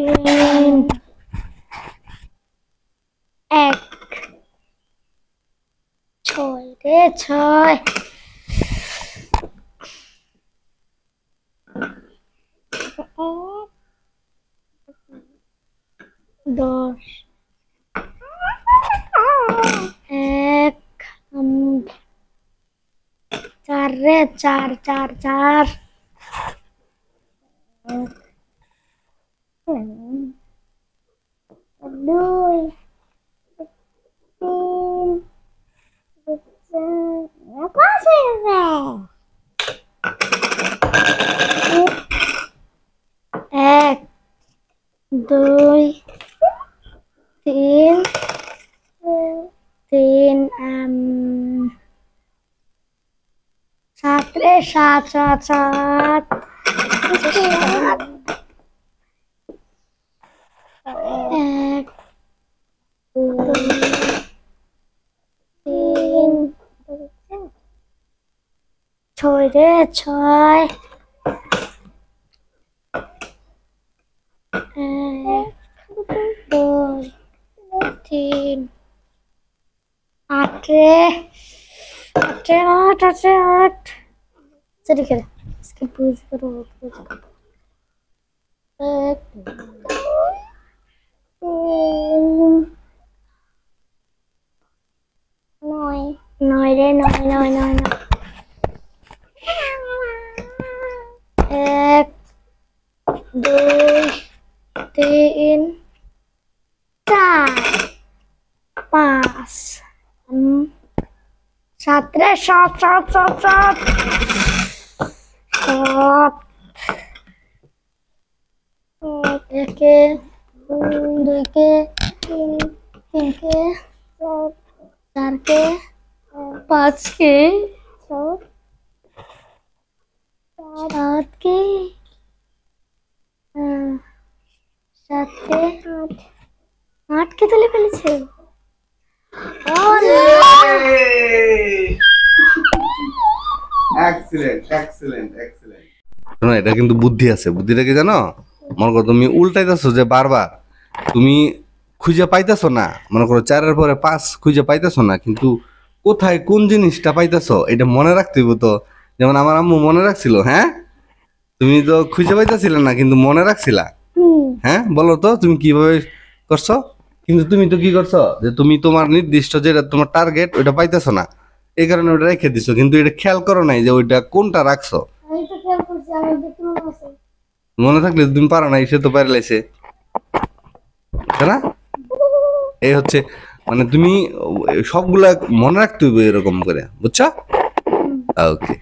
তিন, এক, ছয় রে ছয়, দশ, এক, চার রে চার, চার চার, দুই, তিন, পাঁচ হয়ে গেছে। এক, দুই, তিন, তিন, সাত রে সাত, সাত সাত, সাত, এক, দুই, তিন, ছয় রে ছয়, এক, দুই, তিন, আট রে আট, আট আট আট, चलिए कर इसकी पूज करो, पूज करो। एक, तीन, नॉय नॉय रे नॉय नॉय नॉय नॉय, एक, दो, तीन, चार, पाँच, सात रे सात, सात सात सात, सात, एक के, दो के, तीन के, चार के, पाँच के, सात के, सात के, आठ के तुले ফেলেছে। Excellent excellent excellent. শোনো, এটা কিন্তু বুদ্ধি আছে। বুদ্ধিটা কি জানো? মনে করো তুমি উল্টাইতেছো যে বারবার, তুমি খুঁজে পাইতেছো না। মনে করো 4-এর পরে 5 খুঁজে পাইতেছো না, কিন্তু কোথায় কোন জিনিসটা পাইতেছো এটা মনে রাখতে হইব তো। যেমন আমার আম্মু মনে রাখছিল। হ্যাঁ, তুমি তো খুঁজে পাইতেছিলে না কিন্তু মনে রাখছিলা। হ্যাঁ, বলো তো তুমি কিভাবে করছো? কিন্তু তুমি তো কি করছো যে তুমি তোমার নির্দিষ্ট যেটা তোমার টার্গেট ওইটা পাইতেছো না, এই কারণে ওটা রেখে দিছো, কিন্তু এটা খেয়াল করো নাই যে ওইটা কোনটা রাখছো। মনে থাকলে তুমি পারো না, সে তো পারে লাইছে, তাই না? এই হচ্ছে মানে তুমি সবগুলা মনে রাখতে হইবে এরকম করে, বুঝছো? ওকে।